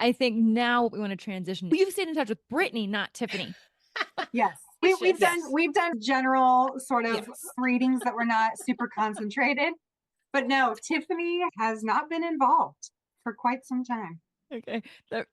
I think now we want to transition. You've stayed in touch with Brittany, not Tiffany. Yes. We've done general sort of readings that were not super concentrated. But no, Tiffany has not been involved for quite some time. Okay.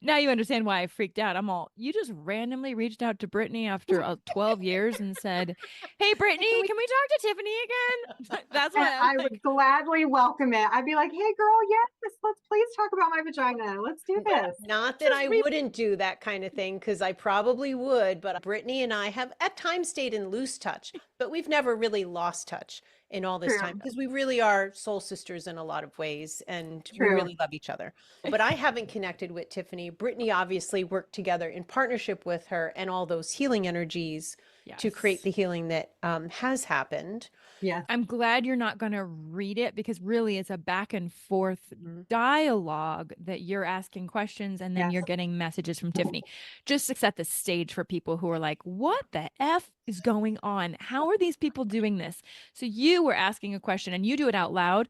Now you understand why I freaked out. You just randomly reached out to Brittany after 12 years and said, "Hey, Brittany, can we talk to Tiffany again?" That's why I would gladly welcome it. I'd be like, hey, girl, yes, let's please talk about my vagina. Let's do this. Not that I wouldn't do that kind of thing, because I probably would, but Brittany and I have at times stayed in loose touch, but we've never really lost touch in all this time, because we really are soul sisters in a lot of ways, and we really love each other. But I haven't connected with Tiffany. Brittany obviously worked together in partnership with her and all those healing energies to create the healing that has happened. Yeah. I'm glad you're not going to read it, because really it's a back and forth dialogue that you're asking questions and then you're getting messages from Tiffany. Just to set the stage for people who are like, what the F is going on? How are these people doing this? So you were asking a question and you do it out loud.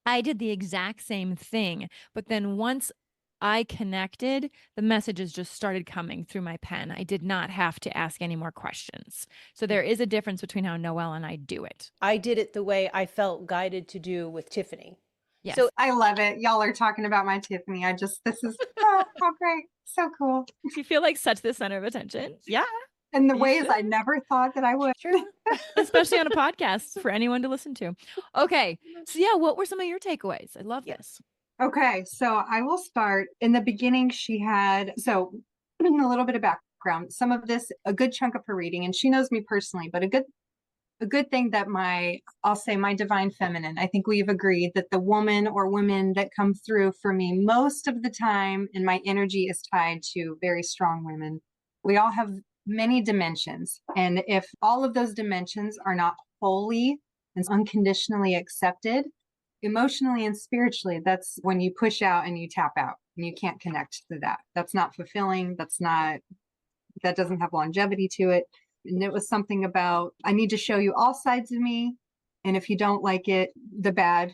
I did the exact same thing. But then once I connected, the messages just started coming through my pen. I did not have to ask any more questions. So there is a difference between how Noelle and I do it. I did it the way I felt guided to do with Tiffany. Yes. So I love it. Y'all are talking about my Tiffany. This is how great. So cool. You feel like such the center of attention. Yeah. In the ways I never thought that I would. Especially on a podcast for anyone to listen to. Okay. So yeah, what were some of your takeaways? I love this. Okay, so I will start. In the beginning, a little bit of background. Some of this, a good chunk of her reading, and she knows me personally, but a good thing that I'll say my divine feminine, I think we've agreed that the woman or women that come through for me most of the time, and my energy is tied to very strong women. We all have many dimensions. And if all of those dimensions are not wholly and unconditionally accepted, emotionally and spiritually, that's when you push out and you tap out and you can't connect to that. That's not fulfilling. That doesn't have longevity to it. And it was something about, I need to show you all sides of me. And if you don't like it, the bad,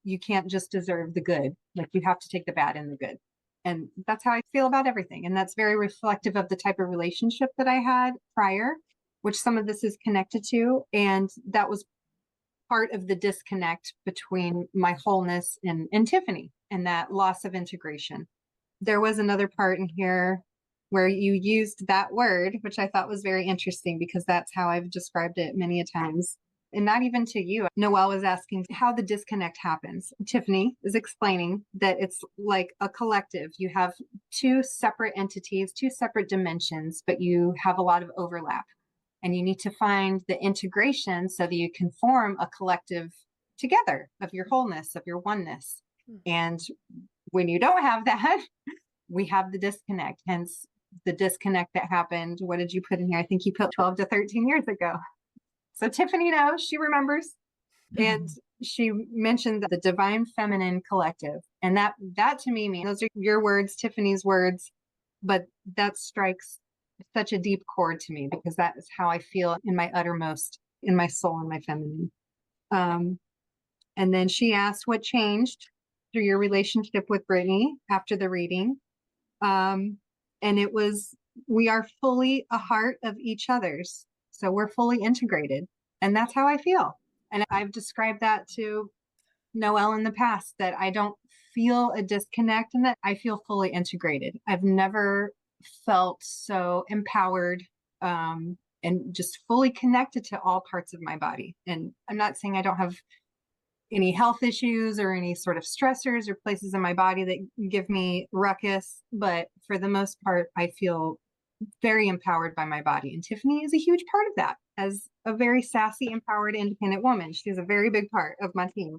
you can't just deserve the good. Like, you have to take the bad and the good. And that's how I feel about everything. And that's very reflective of the type of relationship that I had prior, which some of this is connected to. And that was part of the disconnect between my wholeness and Tiffany, and that loss of integration. There was another part in here where you used that word, which I thought was very interesting, because that's how I've described it many a times. And not even to you. Noelle was asking how the disconnect happens. Tiffany is explaining that it's like a collective. You have two separate entities, two separate dimensions, but you have a lot of overlap. And you need to find the integration so that you can form a collective together of your wholeness, of your oneness. And when you don't have that, we have the disconnect. Hence the disconnect that happened. What did you put in here? I think you put 12 to 13 years ago. So Tiffany knows, she remembers. And she mentioned the divine feminine collective. And that to me means, those are your words, Tiffany's words, but that strikes such a deep chord to me, because that is how I feel in my uttermost, in my soul and my feminine. And then she asked what changed through your relationship with Brittany after the reading. And it was, we are fully a heart of each other's. So we're fully integrated. And that's how I feel. And I've described that to Noelle in the past, that I don't feel a disconnect, and that I feel fully integrated. I've never felt so empowered and just fully connected to all parts of my body. And I'm not saying I don't have any health issues or any sort of stressors or places in my body that give me ruckus, but for the most part, I feel very empowered by my body. And Tiffany is a huge part of that. As a very sassy, empowered, independent woman, she's a very big part of my team.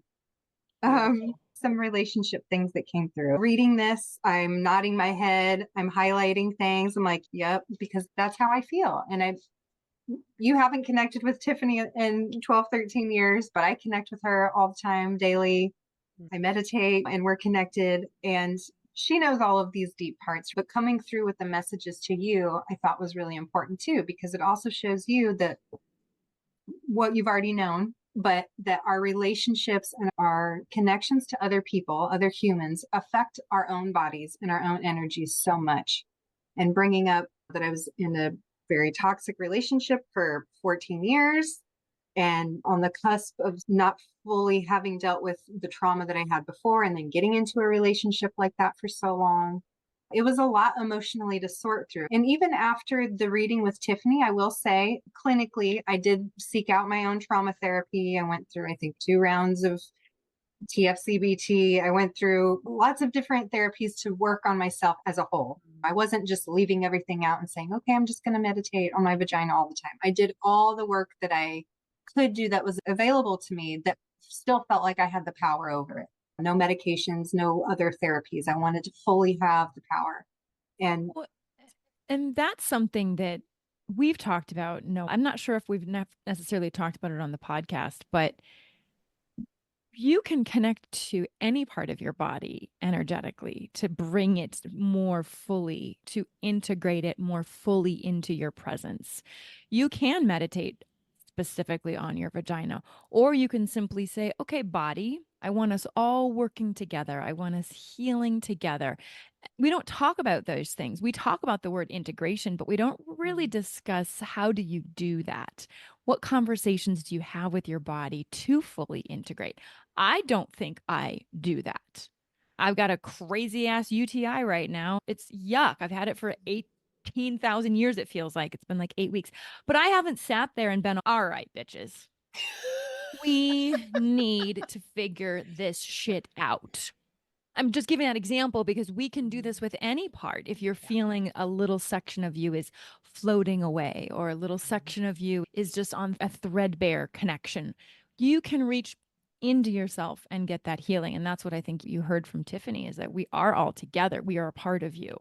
Some relationship things that came through. Reading this, I'm nodding my head, I'm highlighting things. I'm like, yep, because that's how I feel. And you haven't connected with Tiffany in 12, 13 years, but I connect with her all the time, daily. I meditate and we're connected. And she knows all of these deep parts, but coming through with the messages to you, I thought was really important too, because it also shows you that what you've already known but that our relationships and our connections to other people, other humans, affect our own bodies and our own energies so much. And bringing up that I was in a very toxic relationship for 14 years and on the cusp of not fully having dealt with the trauma that I had before, and then getting into a relationship like that for so long. It was a lot emotionally to sort through. And even after the reading with Tiffany, I will say clinically, I did seek out my own trauma therapy. I went through, I think, 2 rounds of TFCBT. I went through lots of different therapies to work on myself as a whole. I wasn't just leaving everything out and saying, okay, I'm just going to meditate on my vagina all the time. I did all the work that I could do that was available to me that still felt like I had the power over it. No medications, no other therapies. I wanted to fully have the power. And that's something that we've talked about. No, I'm not sure if we've necessarily talked about it on the podcast, but you can connect to any part of your body energetically to bring it more fully, to integrate it more fully into your presence. You can meditate specifically on your vagina, or you can simply say, okay, body, I want us all working together. I want us healing together. We don't talk about those things. We talk about the word integration, but we don't really discuss how do you do that? What conversations do you have with your body to fully integrate? I don't think I do that. I've got a crazy ass UTI right now. It's yuck. I've had it for 18,000 years. It feels like it's been like 8 weeks, but I haven't sat there and been, all right, bitches, we need to figure this shit out. I'm just giving that example because we can do this with any part. If you're feeling a little section of you is floating away, or a little section of you is just on a threadbare connection, you can reach into yourself and get that healing. And that's what I think you heard from Tiffany, is that we are all together. We are a part of you.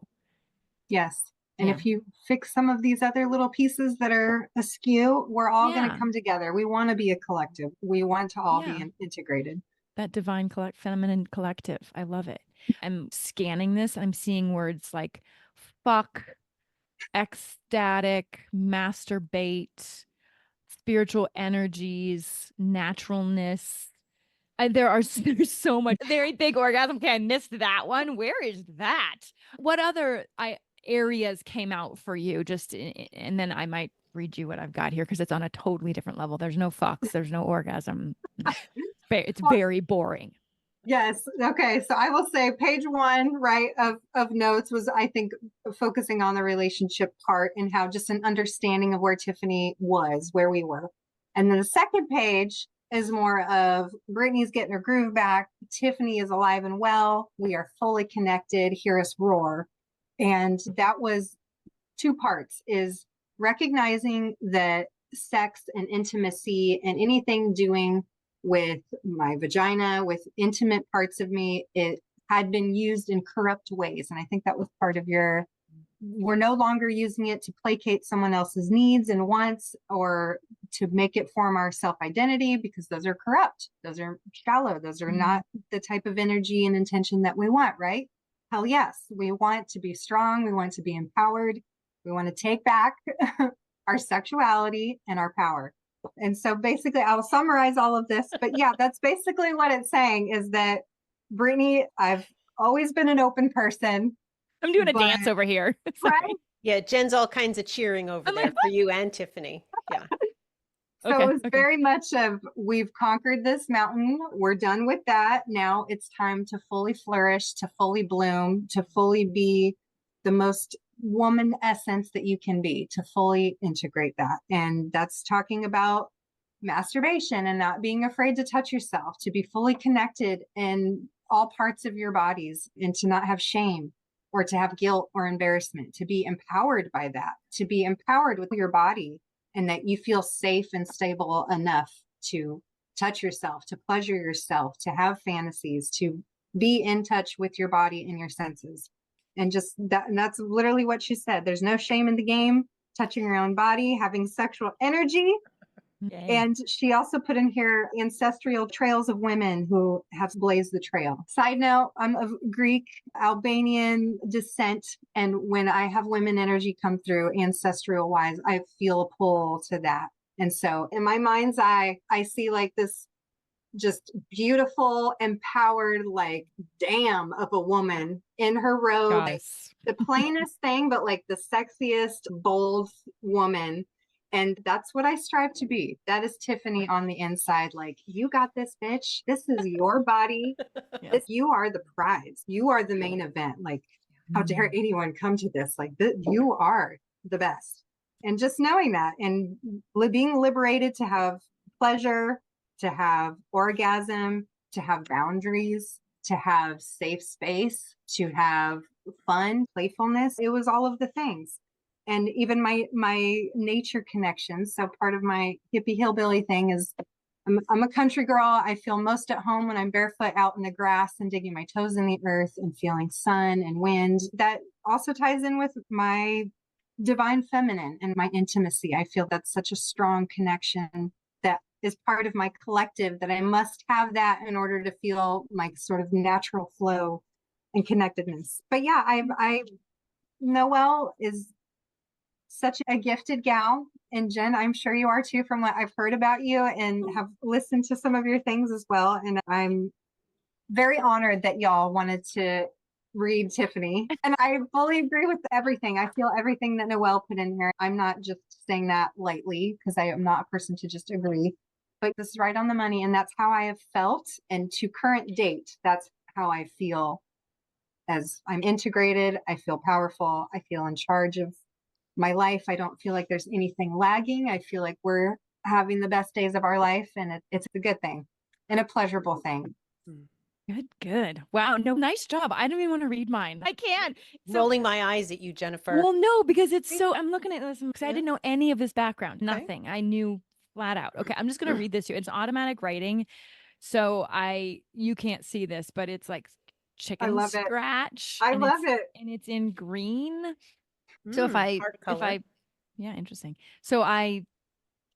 Yes. And if you fix some of these other little pieces that are askew, we're all going to come together. We want to be a collective. We want to all be integrated. That divine feminine collective. I love it. I'm scanning this. I'm seeing words like fuck, ecstatic, masturbate, spiritual energies, naturalness. There's so much. Very big orgasm. Okay, I missed that one. Where is that? What other areas came out for you? And then I might read you what I've got here because it's on a totally different level. There's no fucks. There's no orgasm. It's very boring. Yes. Okay. So I will say page 1, right, of notes was, I think, focusing on the relationship part and how just an understanding of where Tiffany was, where we were. And then the second page is more of Brittany's getting her groove back. Tiffany is alive and well. We are fully connected. Hear us roar. And that was 2 parts, is recognizing that sex and intimacy and anything doing with my vagina, with intimate parts of me, it had been used in corrupt ways. And I think that was part of we're no longer using it to placate someone else's needs and wants, or to make it form our self-identity, because those are corrupt. Those are shallow. Those are not the type of energy and intention that we want, right? Hell yes. We want to be strong. We want to be empowered. We want to take back our sexuality and our power. And so basically I'll summarize all of this, but yeah, that's basically what it's saying, is that Brittany, I've always been an open person. I'm doing a dance over here. Right? Yeah, Jen's all kinds of cheering over there for you and Tiffany. Yeah. So it was very much of, we've conquered this mountain. We're done with that. Now it's time to fully flourish, to fully bloom, to fully be the most woman essence that you can be, to fully integrate that. And that's talking about masturbation and not being afraid to touch yourself, to be fully connected in all parts of your bodies, and to not have shame or to have guilt or embarrassment, to be empowered by that, to be empowered with your body, and that you feel safe and stable enough to touch yourself, to pleasure yourself, to have fantasies, to be in touch with your body and your senses. And just that, and that's literally what she said. There's no shame in the game, touching your own body, having sexual energy. Yay. And she also put in here ancestral trails of women who have blazed the trail. Side note, I'm of Greek, Albanian descent. And when I have women energy come through ancestral wise, I feel a pull to that. And so in my mind's eye, I see like this just beautiful, empowered, like dam of a woman in her robe, like Yes. the plainest thing, but like the sexiest, bold woman. And that's what I strive to be. That is Tiffany on the inside. Like, you got this, bitch. This is your body. Yes. You are the prize. You are the main event. Like, how dare anyone come to this? Like, you are the best. And just knowing that and being liberated to have pleasure, to have orgasm, to have boundaries, to have safe space, to have fun, playfulness. It was all of the things. And even my nature connections. So part of my hippie hillbilly thing is I'm a country girl. I feel most at home when I'm barefoot out in the grass and digging my toes in the earth and feeling sun and wind. That also ties in with my divine feminine and my intimacy. I feel that's such a strong connection that is part of my collective, that I must have that in order to feel my sort of natural flow and connectedness. But yeah, Noelle is such a gifted gal. And Jen, I'm sure you are too, from what I've heard about you and have listened to some of your things as well. And I'm very honored that y'all wanted to read Tiffany. And I fully agree with everything. I feel everything that Noelle put in here. I'm not just saying that lightly because I am not a person to just agree, but this is right on the money. And that's how I have felt. And to current date, that's how I feel. As I'm integrated, I feel powerful. I feel in charge of my life. I don't feel like there's anything lagging. I feel like we're having the best days of our life, and it's a good thing and a pleasurable thing. Good. Wow. No, nice job. I don't even want to read mine. I can't. Rolling my eyes at you, Jennifer. Well, no, because it's so, I'm looking at this because I Yeah. didn't know any of this background. Okay. Nothing. I knew flat out. Okay. I'm just going to read this to you. It's automatic writing. So you can't see this, but it's like chicken love it. scratch. I love it. And it's in green. So yeah, interesting. So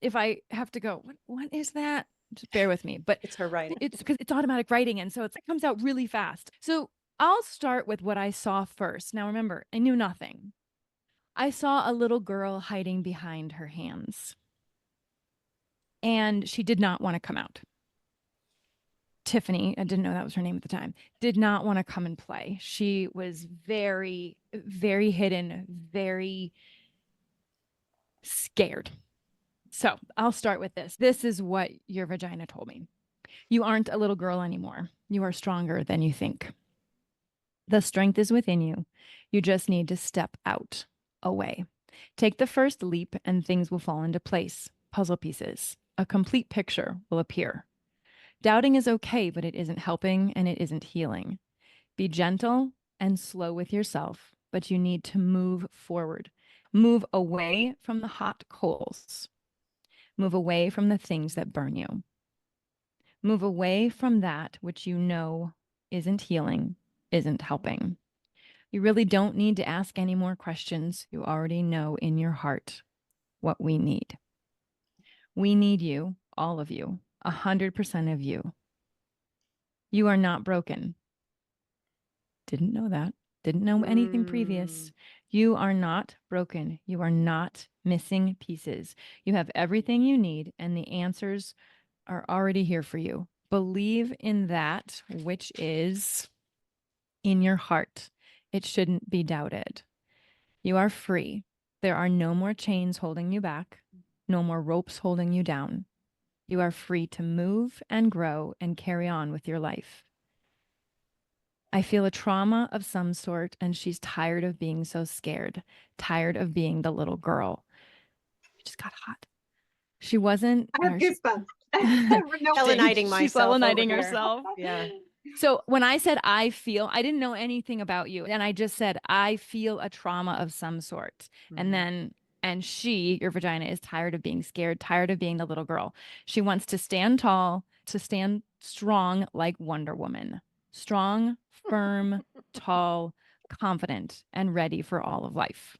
if I have to go, what is that? Just bear with me. But it's her writing. It's because it's automatic writing. And so it comes out really fast. So I'll start with what I saw first. Now, remember, I knew nothing. I saw a little girl hiding behind her hands. And she did not want to come out. Tiffany, I didn't know that was her name at the time, did not want to come and play. She was very, very hidden, very scared. So I'll start with this. This is what your vagina told me. You aren't a little girl anymore. You are stronger than you think. The strength is within you. You just need to step out, away. Take the first leap and things will fall into place. Puzzle pieces. A complete picture will appear. Doubting is okay, but it isn't helping and it isn't healing. Be gentle and slow with yourself, but you need to move forward. Move away from the hot coals. Move away from the things that burn you. Move away from that which you know isn't healing, isn't helping. You really don't need to ask any more questions. You already know in your heart what we need. We need you, all of you, 100% of you. You are not broken. Didn't know that. Didn't know anything previous. You are not broken. You are not missing pieces. You have everything you need, and the answers are already here for you. Believe in that which is in your heart. It shouldn't be doubted. You are free. There are no more chains holding you back, no more ropes holding you down. You are free to move and grow and carry on with your life. I feel a trauma of some sort, and she's tired of being so scared, tired of being the little girl. It just got hot. She wasn't. I have goosebumps. Seleniting myself. She's seleniting herself. Yeah. So when I said I didn't know anything about you. And I just said, I feel a trauma of some sort. And she, your vagina, is tired of being scared, tired of being the little girl. She wants to stand tall, to stand strong like Wonder Woman. Strong, firm, tall, confident, and ready for all of life.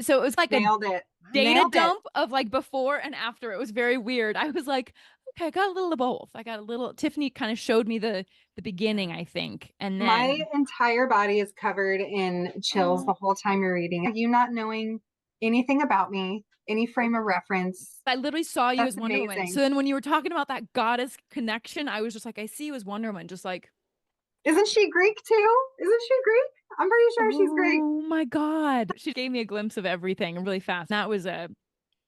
So it was like Nailed it. Data dump of like before and after. It was very weird. I was like, okay, I got a little of both. Tiffany kind of showed me the beginning, I think. And then my entire body is covered in chills the whole time you're reading. You not knowing anything about me, any frame of reference. I literally saw you That's as Wonder Woman. amazing. So then when you were talking about that goddess connection, I was just like, I see you as Wonder Woman, just like, Isn't she Greek too? Isn't she Greek? I'm pretty sure she's Greek. oh my God. She gave me a glimpse of everything really fast. That was I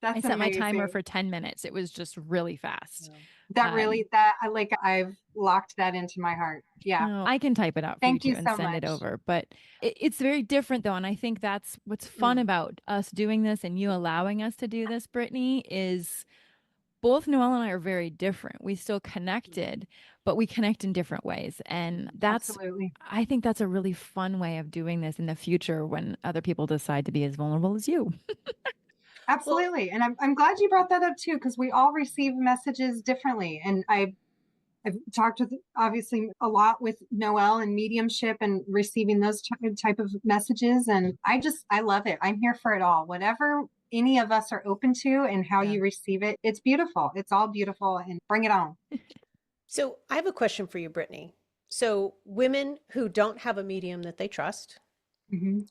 That's set my timer amazing. for 10 minutes. It was just really fast. That really, I've locked that into my heart. Yeah. Oh, I can type it out for Thank you you too and so send much. it over. But it's very different though. And I think that's what's fun about us doing this and you allowing us to do this, Brittany, is both Noelle and I are very different. We still connected, but we connect in different ways. And Absolutely. I think that's a really fun way of doing this in the future when other people decide to be as vulnerable as you. Absolutely. And I'm glad you brought that up too, because we all receive messages differently. And I've talked with obviously a lot with Noelle and mediumship and receiving those type of messages. And I love it. I'm here for it all. Whatever any of us are open to and how you receive it, it's beautiful. It's all beautiful and bring it on. So I have a question for you, Brittany. So women who don't have a medium that they trust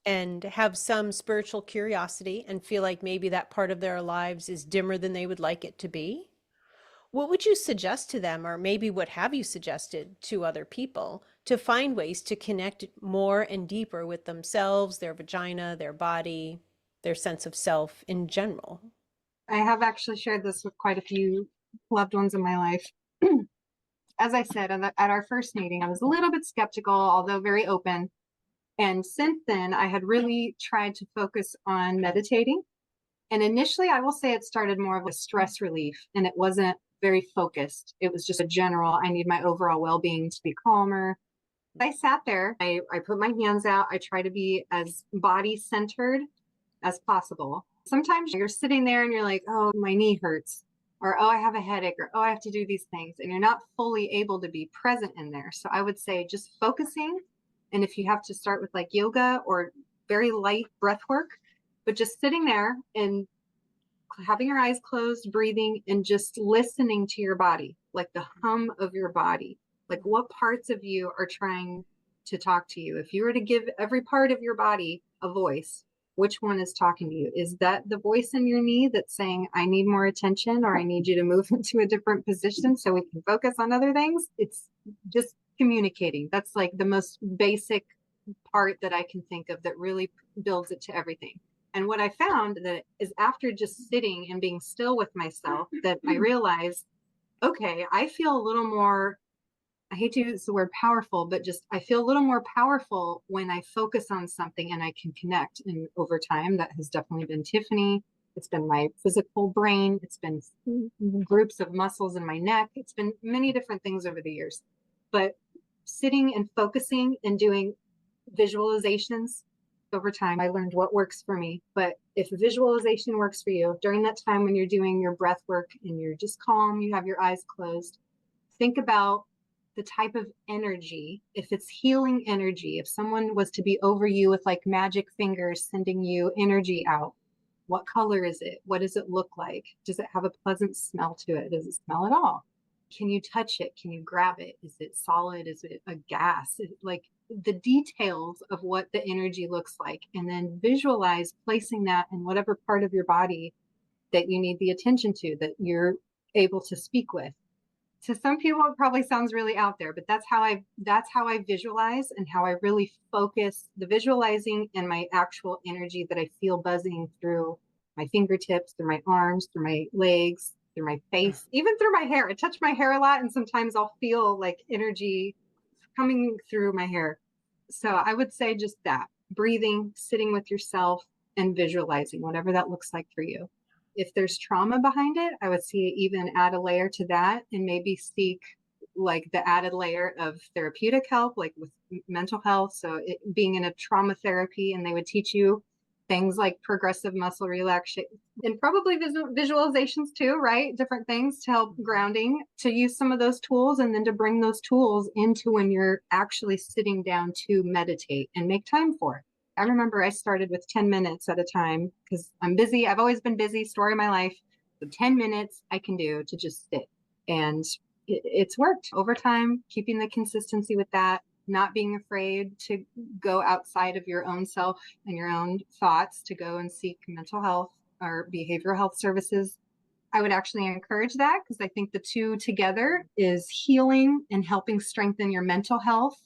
and have some spiritual curiosity and feel like maybe that part of their lives is dimmer than they would like it to be, what would you suggest to them, or maybe what have you suggested to other people to find ways to connect more and deeper with themselves, their vagina, their body, their sense of self in general? I have actually shared this with quite a few loved ones in my life. As I said, at our first meeting, I was a little bit skeptical, although very open. And since then, I had really tried to focus on meditating. And initially, I will say it started more of a stress relief, and it wasn't very focused. It was just a general, I need my overall well-being to be calmer. I sat there, I put my hands out. I try to be as body centered as possible. Sometimes you're sitting there and you're like, oh, my knee hurts, or oh, I have a headache, or oh, I have to do these things. And you're not fully able to be present in there. So I would say just focusing. And if you have to start with like yoga or very light breath work, but just sitting there and having your eyes closed, breathing, and just listening to your body, like the hum of your body, like what parts of you are trying to talk to you. If you were to give every part of your body a voice, which one is talking to you? Is that the voice in your knee that's saying, I need more attention, or I need you to move into a different position so we can focus on other things? It's just communicating. That's like the most basic part that I can think of that really builds it to everything. And what I found that is after just sitting and being still with myself, that I realized, okay, I feel a little more, I hate to use the word powerful, but just I feel a little more powerful when I focus on something and I can connect. And over time, that has definitely been Tiffany. It's been my physical brain. It's been groups of muscles in my neck. It's been many different things over the years. But sitting and focusing and doing visualizations over time, I learned what works for me. But if visualization works for you during that time when you're doing your breath work and you're just calm, you have your eyes closed, think about the type of energy. If it's healing energy, if someone was to be over you with like magic fingers sending you energy out, what color is it? What does it look like? Does it have a pleasant smell to it? Does it smell at all? Can you touch it? Can you grab it? Is it solid? Is it a gas? Like the details of what the energy looks like, and then visualize placing that in whatever part of your body that you need the attention to, that you're able to speak with. To some people, it probably sounds really out there, but that's how I visualize, and how I really focus the visualizing and my actual energy that I feel buzzing through my fingertips, through my arms, through my legs, through my face, even through my hair. I touch my hair a lot, and sometimes I'll feel like energy coming through my hair. So I would say just that, breathing, sitting with yourself, and visualizing, whatever that looks like for you. If there's trauma behind it, I would see even add a layer to that, and maybe seek like the added layer of therapeutic help, like with mental health. So being in a trauma therapy, and they would teach you things like progressive muscle relaxation and probably visualizations too, right? Different things to help grounding, to use some of those tools, and then to bring those tools into when you're actually sitting down to meditate and make time for it. I remember I started with 10 minutes at a time because I'm busy. I've always been busy, story of my life. So 10 minutes I can do to just sit. And it's worked over time, keeping the consistency with that. not being afraid to go outside of your own self and your own thoughts to go and seek mental health or behavioral health services. I would actually encourage that because I think the two together is healing and helping strengthen your mental health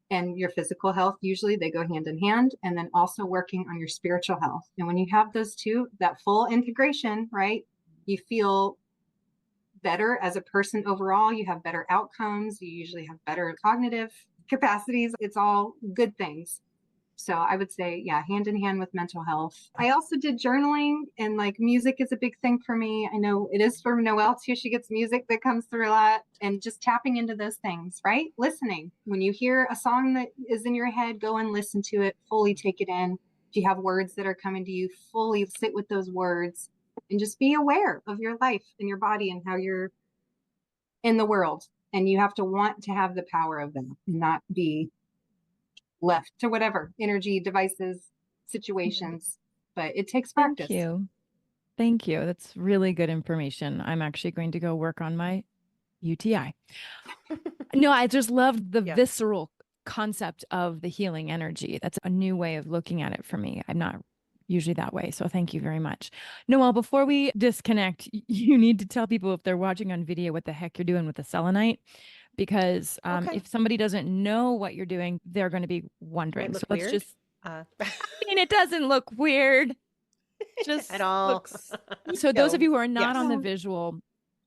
and your physical health. Usually they go hand in hand, and then also working on your spiritual health. And when you have those two, that full integration, right, you feel better as a person overall. You have better outcomes. You usually have better cognitive capacities. It's all good things. So I would say, yeah, hand in hand with mental health. I also did journaling, and like music is a big thing for me. I know it is for Noelle too. She gets music that comes through a lot, and just tapping into those things, right? Listening. When you hear a song that is in your head, go and listen to it, fully take it in. If you have words that are coming to you, fully sit with those words and just be aware of your life and your body and how you're in the world. And you have to want to have the power of them and not be left to whatever energy, devices, situations, but it takes practice. Thank you. Thank you. That's really good information. I'm actually going to go work on my UTI. No, I just loved the visceral concept of the healing energy. That's a new way of looking at it for me. I'm not usually that way. So thank you very much. Noelle, before we disconnect, you need to tell people if they're watching on video what the heck you're doing with the selenite. Because if somebody doesn't know what you're doing, they're going to be wondering. So let's just, I mean, it doesn't look weird. Just at all. Looks... So those of you who are not on the visual,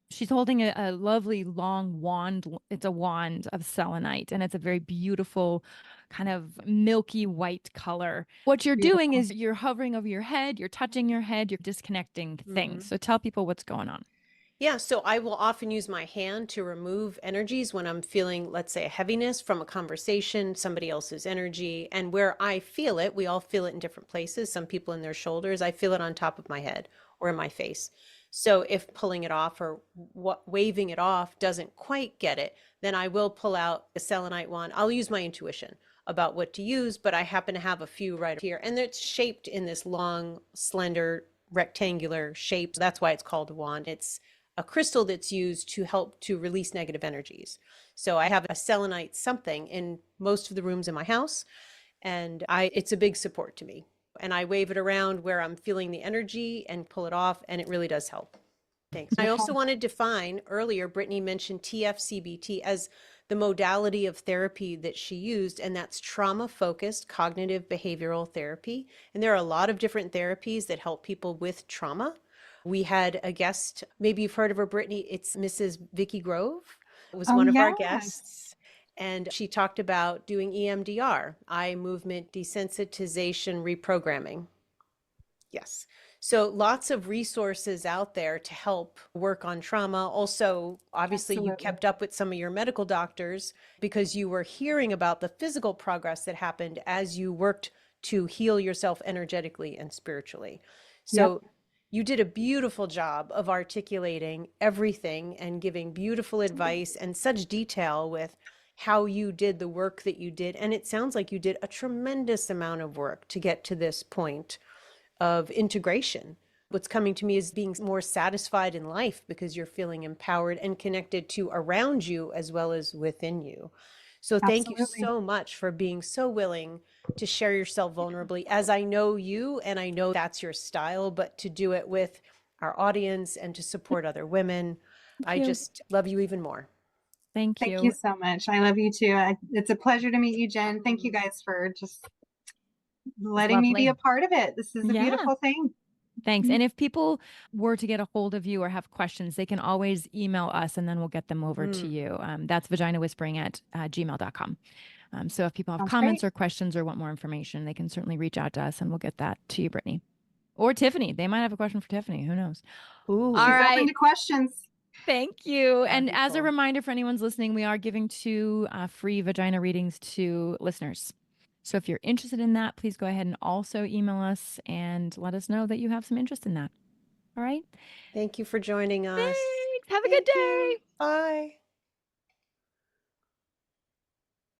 she's holding a lovely long wand. It's a wand of selenite, and it's a very beautiful kind of milky white color. What you're doing is you're hovering over your head, you're touching your head, you're disconnecting things. So tell people what's going on. Yeah, so I will often use my hand to remove energies when I'm feeling, let's say, a heaviness from a conversation, somebody else's energy. And where I feel it, we all feel it in different places. Some people in their shoulders, I feel it on top of my head or in my face. So if pulling it off or waving it off doesn't quite get it, then I will pull out a selenite wand. I'll use my intuition about what to use, but I happen to have a few right here. And it's shaped in this long, slender, rectangular shape. So that's why it's called a wand. It's a crystal that's used to help to release negative energies. So I have a selenite something in most of the rooms in my house, and it's a big support to me. And I wave it around where I'm feeling the energy and pull it off, and it really does help. Thanks. I also want to define, earlier, Brittany mentioned TFCBT as the modality of therapy that she used, and that's trauma-focused cognitive behavioral therapy. And there are a lot of different therapies that help people with trauma. We had a guest, maybe you've heard of her, Brittany. It's Mrs. Vicki Grove. It was one of our guests. And she talked about doing EMDR, eye movement desensitization reprogramming. Yes. So lots of resources out there to help work on trauma. Also, obviously, you kept up with some of your medical doctors because you were hearing about the physical progress that happened as you worked to heal yourself energetically and spiritually. So you did a beautiful job of articulating everything and giving beautiful advice and such detail with how you did the work that you did. And it sounds like you did a tremendous amount of work to get to this point of integration. What's coming to me is being more satisfied in life because you're feeling empowered and connected to around you as well as within you. So thank you so much for being so willing to share yourself vulnerably, as I know you, and I know that's your style, but to do it with our audience and to support other women. I just love you even more. Thank you. Thank you so much. I love you too. It's a pleasure to meet you, Jen. Thank you guys for just letting me be a part of it. This is a beautiful thing. Thanks. And if people were to get a hold of you or have questions, they can always email us and then we'll get them over to you. That's vaginawhispering@gmail.com. So if people have comments or questions or want more information, they can certainly reach out to us and we'll get that to you, Brittany. Or Tiffany. They might have a question for Tiffany. Who knows? All right. Open to questions. Thank you. And as a reminder for anyone's listening, we are giving 2 free vagina readings to listeners. So if you're interested in that, please go ahead and also email us and let us know that you have some interest in that. All right. Thank you for joining us. Thanks. Have a good day. Bye.